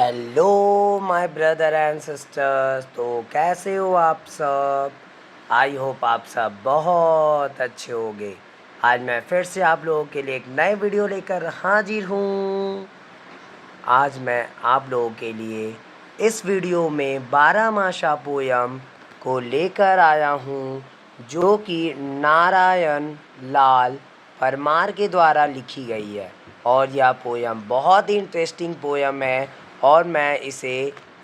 Hello my brother and sisters. तो कैसे हो आप सब? आई होप आप सब बहुत अच्छे होंगे। आज मैं फिर से आप लोगों के लिए एक नए वीडियो लेकर हाजिर हूँ। आज मैं आप लोगों के लिए इस वीडियो में 12 माशा पोयम को लेकर आया हूँ, जो कि नारायण लाल परमार के द्वारा लिखी गई है। और यह पोयम बहुत ही इंटरेस्टिंग पोयम है और मैं इसे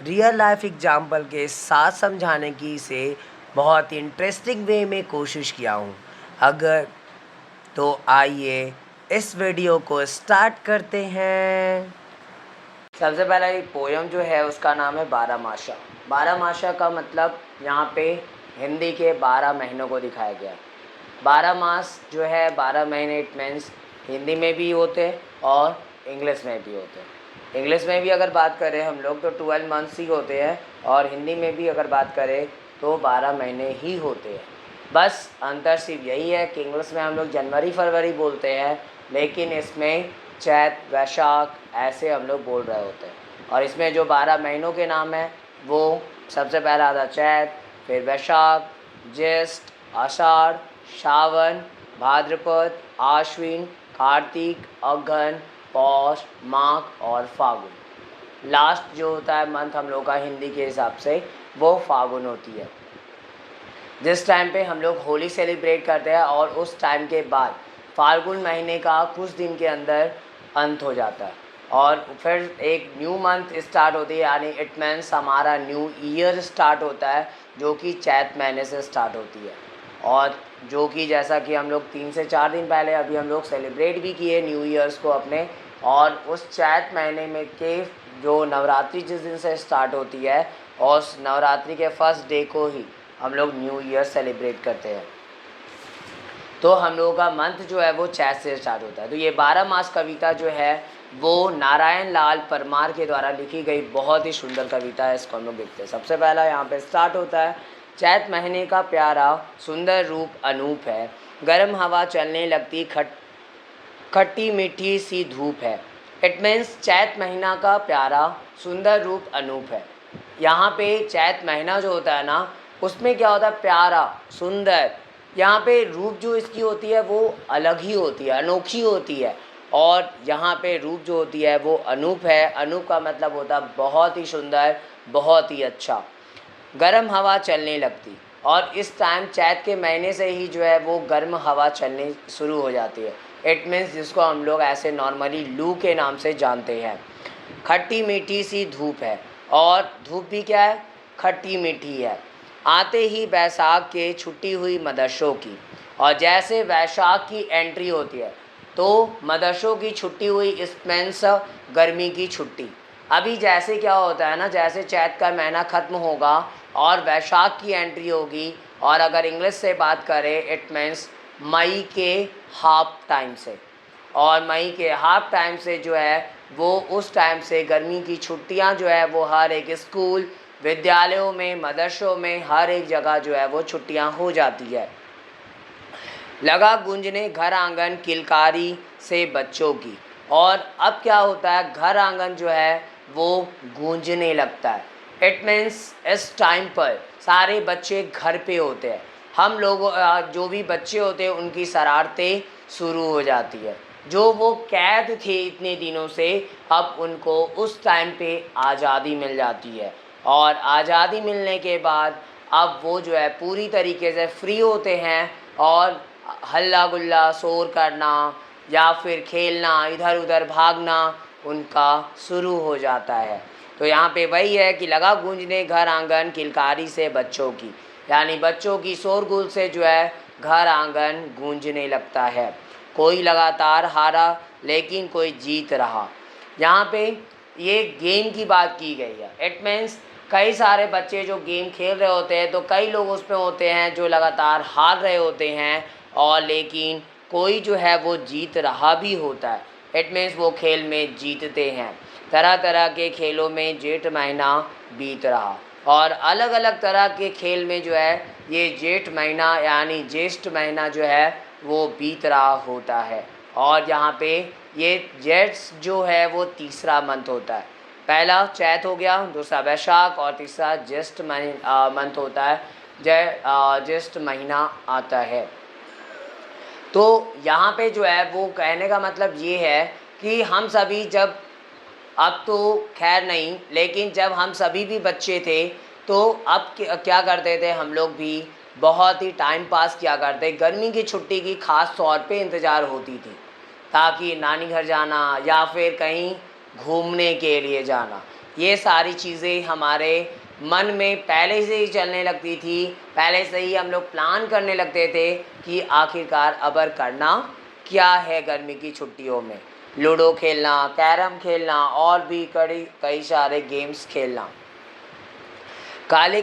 रियल लाइफ एग्जाम्पल के साथ समझाने की इसे बहुत इंटरेस्टिंग वे में कोशिश किया हूँ। अगर तो आइए इस वीडियो को स्टार्ट करते हैं। सबसे पहला ये पोयम जो है उसका नाम है 12 माशा। 12 माशा का मतलब यहाँ पे हिंदी के 12 महीनों को दिखाया गया है। 12 मास जो है 12 महीने, इट मीन्स हिंदी में भी होते हैं और इंग्लिश में भी होते हैं। इंग्लिश में भी अगर बात करें हम लोग तो 12 मंथ्स ही होते हैं और हिंदी में भी अगर बात करें तो 12 महीने ही होते हैं। बस अंतर सिर्फ यही है कि इंग्लिश में हम लोग जनवरी फरवरी बोलते हैं, लेकिन इसमें चैत वैशाख ऐसे हम लोग बोल रहे होते हैं। और इसमें जो 12 महीनों के नाम हैं वो सबसे पहला आता चैत, फिर वैशाख, ज्येष्ठ, आषाढ़, श्रावण, भाद्रपद, आश्विन, कार्तिक, अगहन, पौष, माघ और फागुन। लास्ट जो होता है मंथ हम लोग का हिंदी के हिसाब से वो फागुन होती है, जिस टाइम पे हम लोग होली सेलिब्रेट करते हैं और उस टाइम के बाद फाल्गुन महीने का कुछ दिन के अंदर अंत हो जाता है और फिर एक न्यू मंथ स्टार्ट होती है, यानी इट मीन्स हमारा न्यू ईयर स्टार्ट होता है, जो कि चैत महीने से स्टार्ट होती है। और जो कि जैसा कि हम लोग 3 से 4 दिन पहले अभी हम लोग सेलिब्रेट भी किए न्यू ईयर्स को अपने। और उस चैत महीने में के जो नवरात्रि जिस दिन से स्टार्ट होती है और उस नवरात्रि के फर्स्ट डे को ही हम लोग न्यू ईयर सेलिब्रेट करते हैं। तो हम लोगों का मंथ जो है वो चैत से स्टार्ट होता है। तो ये 12 मास कविता जो है वो नारायण लाल परमार के द्वारा लिखी गई बहुत ही सुंदर कविता है। इसको हम लोग देखते हैं। सबसे पहला यहाँ पे स्टार्ट होता है, चैत महीने का प्यारा सुंदर रूप अनूप है, गर्म हवा चलने लगती खट्टी मीठी सी धूप है। इट मीन्स चैत महीना का प्यारा सुंदर रूप अनूप है। यहाँ पे चैत महीना जो होता है ना उसमें क्या होता है, प्यारा सुंदर। यहाँ पे रूप जो इसकी होती है वो अलग ही होती है, अनोखी होती है। और यहाँ पे रूप जो होती है वो अनूप है। अनूप का मतलब होता है बहुत ही सुंदर, बहुत ही अच्छा। गर्म हवा चलने लगती, और इस टाइम चैत के महीने से ही जो है वो गर्म हवा चलने शुरू हो जाती है। इट मीन्स जिसको हम लोग ऐसे नॉर्मली लू के नाम से जानते हैं। खट्टी मीठी सी धूप है, और धूप भी क्या है, खट्टी मीठी है। आते ही बैसाख के छुट्टी हुई मदरसों की, और जैसे वैशाख की एंट्री होती है तो मदरसों की छुट्टी हुई, इस मीन्स गर्मी की छुट्टी। अभी जैसे क्या होता है ना, जैसे चैत का महीना ख़त्म होगा और वैशाख की एंट्री होगी, और अगर इंग्लिश से बात करें इट मीन्स मई के हाफ टाइम से, और मई के हाफ टाइम से जो है वो उस टाइम से गर्मी की छुट्टियां जो है वो हर एक स्कूल, विद्यालयों में, मदरसों में, हर एक जगह जो है वो छुट्टियां हो जाती है। लगा गूंजने घर आंगन किलकारी से बच्चों की, और अब क्या होता है, घर आंगन जो है वो गूंजने लगता है। इट मीन्स इस टाइम पर सारे बच्चे घर पे होते हैं। हम लोग जो भी बच्चे होते हैं उनकी शरारतें शुरू हो जाती है। जो वो कैद थे इतने दिनों से, अब उनको उस टाइम पे आज़ादी मिल जाती है, और आज़ादी मिलने के बाद अब वो जो है पूरी तरीके से फ्री होते हैं, और हल्ला गुल्ला शोर करना या फिर खेलना, इधर उधर भागना उनका शुरू हो जाता है। तो यहाँ पे वही है कि लगा गूंजने घर आंगन किलकारी से बच्चों की, यानी बच्चों की शोरगुल से जो है घर आंगन गूंजने लगता है। कोई लगातार हारा लेकिन कोई जीत रहा। यहाँ पे ये गेम की बात की गई है। इट मीन्स कई सारे बच्चे जो गेम खेल रहे होते हैं तो कई लोग उसमें होते हैं जो लगातार हार रहे होते हैं, और लेकिन कोई जो है वो जीत रहा भी होता है। इट मीन्स वो खेल में जीतते हैं। तरह तरह के खेलों में जेठ महीना बीत रहा, और अलग अलग तरह के खेल में जो है ये जेठ महीना यानी ज्येष्ठ महीना जो है वो बीत रहा होता है। और यहाँ पे ये जेठ जो है वो तीसरा मंथ होता है। पहला चैत हो गया, दूसरा वैशाख और तीसरा ज्येष्ठ मंथ होता है, ज्येष्ठ महीना आता है। तो यहाँ पे जो है वो कहने का मतलब ये है कि हम सभी जब, अब तो खैर नहीं, लेकिन जब हम सभी भी बच्चे थे तो अब क्या करते थे हम लोग भी, बहुत ही टाइम पास किया करते। गर्मी की छुट्टी की ख़ास तौर पे इंतज़ार होती थी, ताकि नानी घर जाना या फिर कहीं घूमने के लिए जाना, ये सारी चीज़ें हमारे मन में पहले से ही चलने लगती थी। पहले से ही हम लोग प्लान करने लगते थे कि आखिरकार अबर करना क्या है गर्मी की छुट्टियों में। लूडो खेलना, कैरम खेलना और भी कई सारे गेम्स खेलना। काले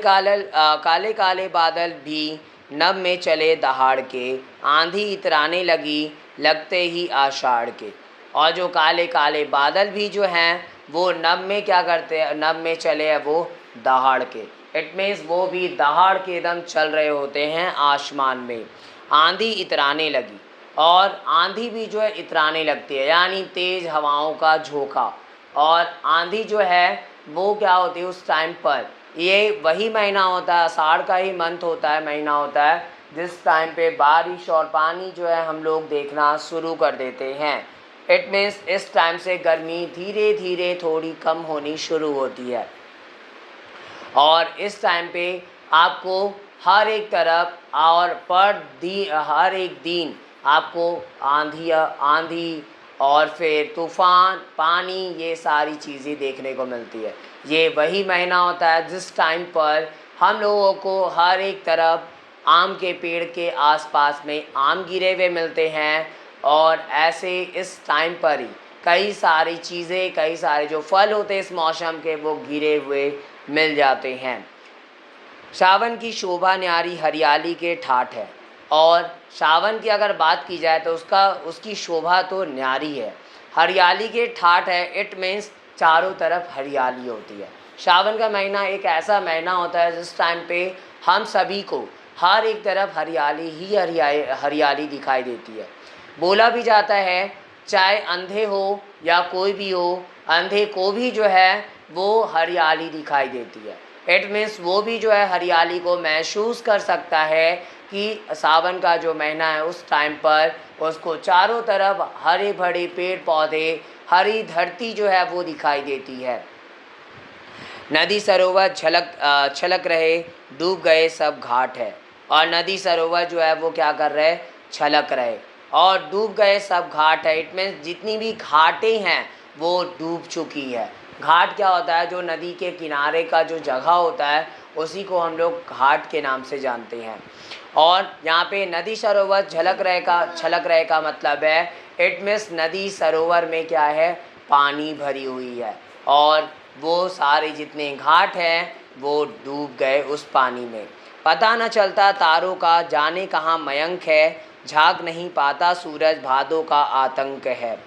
काले बादल भी नभ में चले दहाड़ के, आंधी इतराने लगी लगते ही आषाढ़ के। और जो काले काले बादल भी जो हैं वो नभ में क्या करते हैं, नभ में चले हैं वो दहाड़ के। इट मीन्स वो भी दहाड़ के दम चल रहे होते हैं आसमान में। आंधी इतराने लगी, और आंधी भी जो है इतराने लगती है, यानी तेज़ हवाओं का झोंका। और आंधी जो है वो क्या होती है उस टाइम पर, ये वही महीना होता है, आषाढ़ का ही मंथ होता है, महीना होता है, जिस टाइम पे बारिश और पानी जो है हम लोग देखना शुरू कर देते हैं। इट मीन्स इस टाइम से गर्मी धीरे धीरे थोड़ी कम होनी शुरू होती है। और इस टाइम पे आपको हर एक तरफ और हर एक दिन आपको आंधी और फिर तूफ़ान, पानी, ये सारी चीज़ें देखने को मिलती है। ये वही महीना होता है जिस टाइम पर हम लोगों को हर एक तरफ आम के पेड़ के आसपास में आम गिरे हुए मिलते हैं। और ऐसे इस टाइम पर ही कई सारी चीज़ें, कई सारे जो फल होते हैं इस मौसम के, वो गिरे हुए मिल जाते हैं। सावन की शोभा न्यारी हरियाली के ठाठ है। और सावन की अगर बात की जाए तो उसकी शोभा तो न्यारी है, हरियाली के ठाठ है। इट मीन्स चारों तरफ हरियाली होती है। सावन का महीना एक ऐसा महीना होता है जिस टाइम पे हम सभी को हर एक तरफ हरियाली ही हरियाली दिखाई देती है। बोला भी जाता है चाहे अंधे हो या कोई भी हो, अंधे को भी जो है वो हरियाली दिखाई देती है। इट मीन्स वो भी जो है हरियाली को महसूस कर सकता है कि सावन का जो महीना है उस टाइम पर उसको चारों तरफ हरे भरे पेड़ पौधे, हरी धरती जो है वो दिखाई देती है। नदी सरोवर छलक रहे, डूब गए सब घाट है। और नदी सरोवर जो है वो क्या कर रहे, छलक रहे, और डूब गए सब घाट है। इट मीन्स जितनी भी घाटें हैं वो डूब चुकी है। घाट क्या होता है, जो नदी के किनारे का जो जगह होता है उसी को हम लोग घाट के नाम से जानते हैं। और यहाँ पे नदी सरोवर छलक रहे का मतलब है, इट मीन्स नदी सरोवर में क्या है, पानी भरी हुई है, और वो सारे जितने घाट हैं वो डूब गए उस पानी में। पता न चलता तारों का जाने कहाँ मयंक है, झांक नहीं पाता सूरज भादों का आतंक है।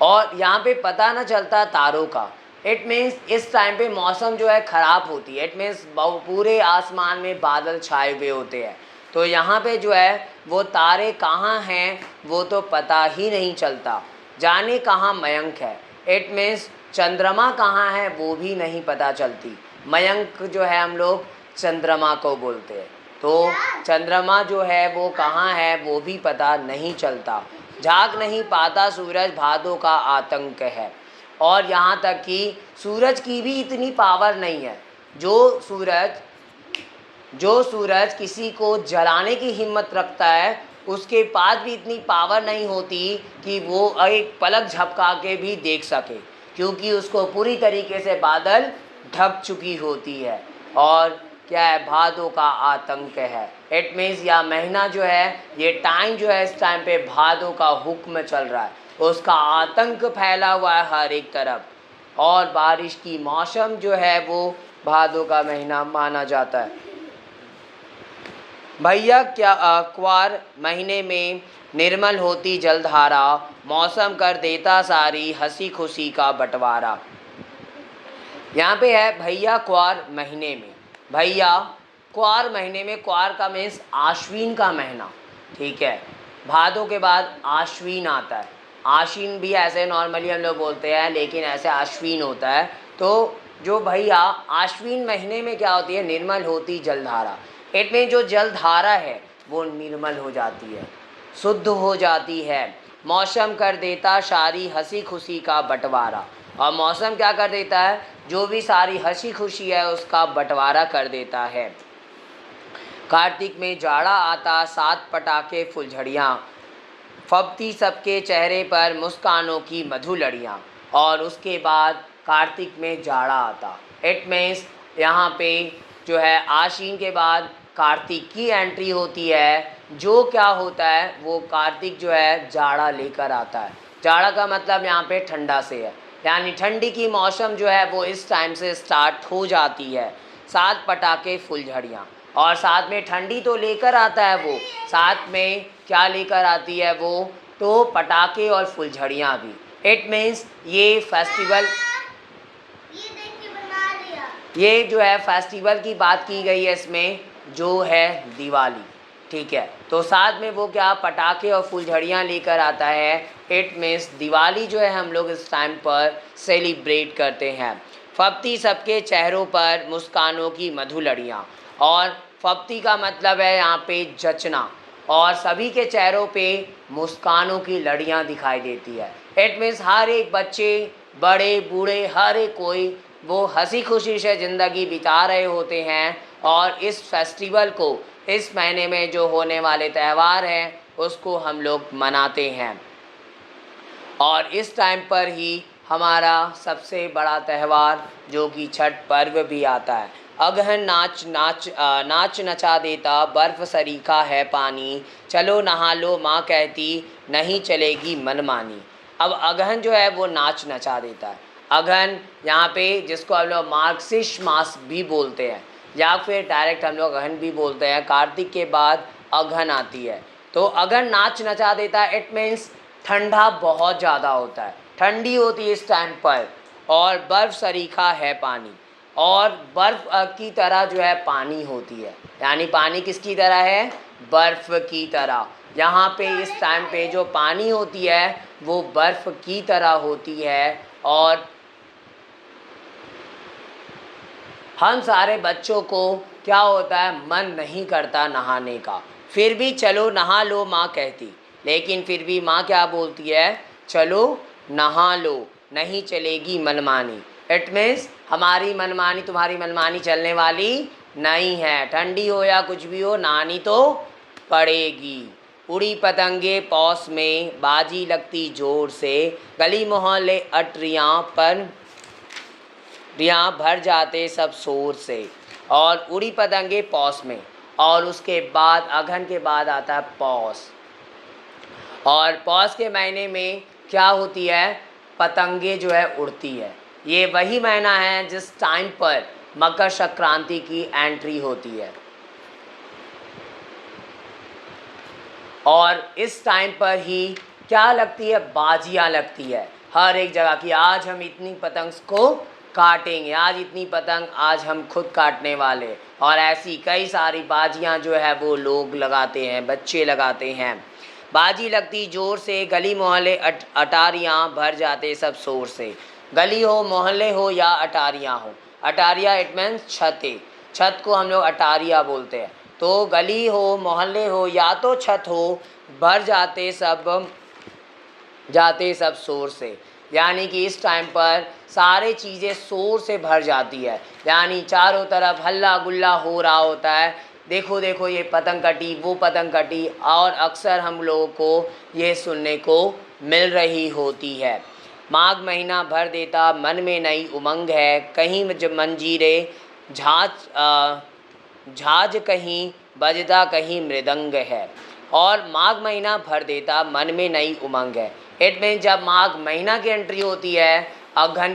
और यहाँ पे पता न चलता तारों का, इट मीन्स इस टाइम पे मौसम जो है ख़राब होती है। इट मीन्स पूरे आसमान में बादल छाए हुए होते हैं, तो यहाँ पे जो है वो तारे कहाँ हैं वो तो पता ही नहीं चलता। जाने कहाँ मयंक है, इट मीन्स चंद्रमा कहाँ है वो भी नहीं पता चलती। मयंक जो है हम लोग चंद्रमा को बोलते हैं, तो चंद्रमा जो है वो कहाँ है वो भी पता नहीं चलता। झांक नहीं पाता सूरज भादों का आतंक है। और यहाँ तक कि सूरज की भी इतनी पावर नहीं है। जो सूरज किसी को जलाने की हिम्मत रखता है उसके पास भी इतनी पावर नहीं होती कि वो एक पलक झपका के भी देख सके, क्योंकि उसको पूरी तरीके से बादल ढक चुकी होती है। और क्या है, भादों का आतंक है। इट मीन्स यह महीना जो है, ये टाइम जो है, इस टाइम पे भादों का हुक्म चल रहा है, उसका आतंक फैला हुआ है हर एक तरफ। और बारिश की मौसम जो है वो भादों का महीना माना जाता है। भैया क्या क्वार महीने में निर्मल होती जलधारा, मौसम कर देता सारी हंसी खुशी का बंटवारा। यहाँ पे है भैया क्वार महीने में, भैया क्वार महीने में, क्वार का मीन्स आश्विन का महीना, ठीक है। भादों के बाद आश्विन आता है, आश्विन भी ऐसे नॉर्मली हम लोग बोलते हैं, लेकिन ऐसे अश्विन होता है। तो जो भैया आश्विन महीने में क्या होती है, निर्मल होती जलधारा। इट में जो जलधारा है वो निर्मल हो जाती है, शुद्ध हो जाती है। मौसम कर देता सारी हंसी खुशी का बंटवारा। और मौसम क्या कर देता है, जो भी सारी हंसी खुशी है उसका बंटवारा कर देता है। कार्तिक में जाड़ा आता, 7 पटाखे फुलझड़ियाँ, फबती सबके चेहरे पर मुस्कानों की मधु लड़ियाँ। और उसके बाद कार्तिक में जाड़ा आता, इट मीन्स यहाँ पे जो है आश्विन के बाद कार्तिक की एंट्री होती है। जो क्या होता है, वो कार्तिक जो है जाड़ा लेकर आता है। जाड़ा का मतलब यहाँ पे ठंडा से है, यानी ठंडी की मौसम जो है वो इस टाइम से स्टार्ट हो जाती है। 7 पटाखे फुलझड़ियाँ, और साथ में ठंडी तो लेकर आता है वो, साथ में क्या लेकर आती है वो, तो पटाखे और फुलझड़ियाँ भी। इट मीन्स ये फेस्टिवल, ये जो है फेस्टिवल की बात की गई है इसमें, जो है दिवाली। ठीक है, तो साथ में वो क्या पटाखे और फुलझड़ियाँ लेकर आता है। इट मीन्स दिवाली जो है हम लोग इस टाइम पर सेलिब्रेट करते हैं। फबती सबके चेहरों पर मुस्कानों की मधु लड़ियाँ, और फबती का मतलब है यहाँ पे जचना, और सभी के चेहरों पे मुस्कानों की लड़ियाँ दिखाई देती है। इट मीन्स हर एक बच्चे, बड़े बूढ़े, हर एक कोई वो हंसी खुशी से ज़िंदगी बिता रहे होते हैं। और इस फेस्टिवल को, इस महीने में जो होने वाले त्यौहार हैं उसको हम लोग मनाते हैं। और इस टाइम पर ही हमारा सबसे बड़ा त्यौहार जो कि छठ पर्व भी आता है। अगहन नाच नचा देता, बर्फ़ सरीखा है पानी, चलो नहा लो माँ कहती, नहीं चलेगी मनमानी। अब अगहन जो है वो नाच नचा देता है। अगहन यहाँ पे जिसको हम लोग मार्गशीर्ष मास भी बोलते हैं, या फिर डायरेक्ट हम लोग अगहन भी बोलते हैं। कार्तिक के बाद अगहन आती है, तो अगहन नाच नचा देता है। इट मीन्स ठंडा बहुत ज़्यादा होता है, ठंडी होती है इस टाइम पर, और बर्फ़ सरीखा है पानी, और बर्फ़ की तरह जो है पानी होती है। यानी पानी किसकी तरह है, बर्फ़ की तरह। यहाँ पे इस टाइम पे जो पानी होती है वो बर्फ़ की तरह होती है। और हम सारे बच्चों को क्या होता है, मन नहीं करता नहाने का, फिर भी चलो नहा लो माँ कहती। लेकिन फिर भी माँ क्या बोलती है, चलो नहा लो, नहीं चलेगी मनमानी। इट मीन्स हमारी मनमानी, तुम्हारी मनमानी चलने वाली नहीं है। ठंडी हो या कुछ भी हो, नहानी तो पड़ेगी। उड़ी पतंगे पौस में, बाजी लगती जोर से, गली मोहल्ले अटरियाँ पर रियाँ भर जाते सब शोर से। और उड़ी पतंगे पौस में, और उसके बाद अगहन के बाद आता है पौस। और पौस के महीने में क्या होती है, पतंगे जो है उड़ती है। ये वही महीना है जिस टाइम पर मकर संक्रांति की एंट्री होती है। और इस टाइम पर ही क्या लगती है, बाजियाँ लगती है हर एक जगह की। आज हम इतनी पतंग को काटेंगे, आज इतनी पतंग आज हम खुद काटने वाले। और ऐसी कई सारी बाजियाँ जो है वो लोग लगाते हैं, बच्चे लगाते हैं। बाजी लगती जोर से, गली मोहल्ले अटारियाँ भर जाते सब शोर से। गली हो, मोहल्ले हो या अटारियाँ हो। अटारिया इट मीन्स छतें, छत को हम लोग अटारिया बोलते हैं। तो गली हो, मोहल्ले हो या तो छत हो, भर जाते सब शोर से। यानी कि इस टाइम पर सारे चीज़ें शोर से भर जाती है, यानी चारों तरफ हल्ला गुल्ला हो रहा होता है। देखो देखो ये पतंग कटी, वो पतंग कटी, और अक्सर हम लोगों को ये सुनने को मिल रही होती है। माघ महीना भर देता, मन में नई उमंग है, कहीं मंजीरे झाज कहीं बजता कहीं मृदंग है। और माघ महीना भर देता, मन में नई उमंग है। इट मीन जब माघ महीना की एंट्री होती है अगहन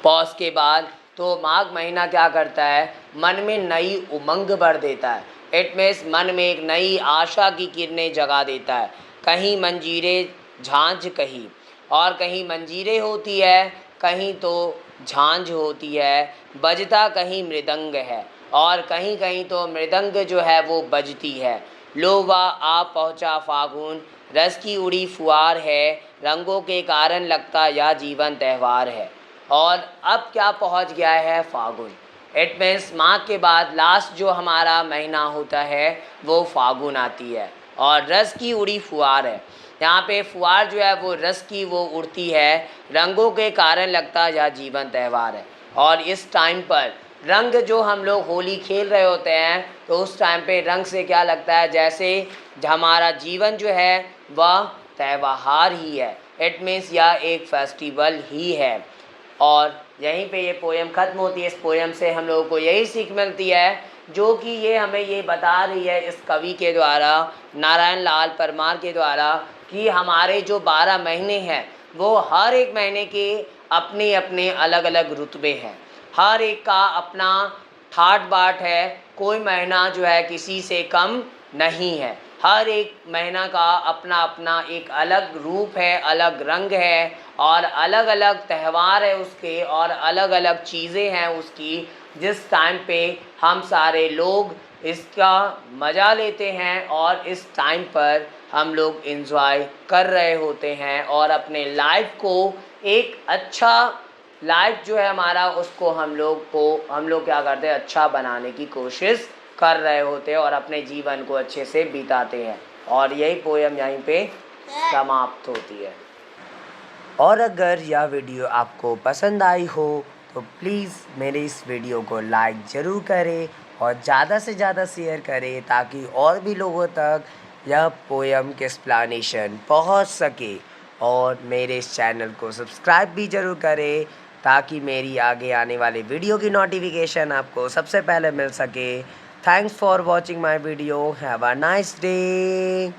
पौष के बाद, तो माघ महीना क्या करता है, मन में नई उमंग भर देता है। इट मीन्स मन में एक नई आशा की किरणें जगा देता है। कहीं मंजीरे झांझ कहीं, और कहीं मंजीरे होती है, कहीं तो झांझ होती है, बजता कहीं मृदंग है, और कहीं कहीं तो मृदंग जो है वो बजती है। लो वाह आ पहुँचा फागुन, रस की उड़ी फुहार है, रंगों के कारण लगता यह जीवन त्यौहार है। और अब क्या पहुँच गया है फागुन। इट मीन्स माह के बाद लास्ट जो हमारा महीना होता है वो फागुन आती है और रस की उड़ी फुहार है। यहाँ पे फुहार जो है वो रस की वो उड़ती है, रंगों के कारण लगता यह जीवन त्यौहार है। और इस टाइम पर रंग जो हम लोग होली खेल रहे होते हैं तो उस टाइम पे रंग से क्या लगता है जैसे हमारा जीवन जो है वह त्यौहार ही है। इट मीन्स यह एक फेस्टिवल ही है। और यहीं पे ये पोएम ख़त्म होती है। इस पोएम से हम लोगों को यही सीख मिलती है जो कि ये हमें ये बता रही है इस कवि के द्वारा, नारायण लाल परमार के द्वारा, कि हमारे जो 12 महीने हैं वो हर एक महीने के अपने अपने अलग अलग रुतबे हैं, हर एक का अपना ठाट बाट है। कोई महीना जो है किसी से कम नहीं है। हर एक महीना का अपना अपना एक अलग रूप है, अलग रंग है और अलग अलग त्यौहार है उसके और अलग अलग चीज़ें हैं उसकी, जिस टाइम पे हम सारे लोग इसका मज़ा लेते हैं और इस टाइम पर हम लोग एंजॉय कर रहे होते हैं और अपने लाइफ को एक अच्छा लाइफ जो है हमारा उसको हम लोग क्या करते हैं अच्छा बनाने की कोशिश कर रहे होते हैं और अपने जीवन को अच्छे से बिताते हैं। और यही पोएम यहीं पे समाप्त होती है। और अगर यह वीडियो आपको पसंद आई हो तो प्लीज़ मेरे इस वीडियो को लाइक ज़रूर करें और ज़्यादा से ज़्यादा शेयर करें ताकि और भी लोगों तक यह पोएम के एक्सप्लेनेशन पहुंच सके। और मेरे इस चैनल को सब्सक्राइब भी ज़रूर करें ताकि मेरी आगे आने वाले वीडियो की नोटिफिकेशन आपको सबसे पहले मिल सके। Thanks for watching my video. Have a nice day.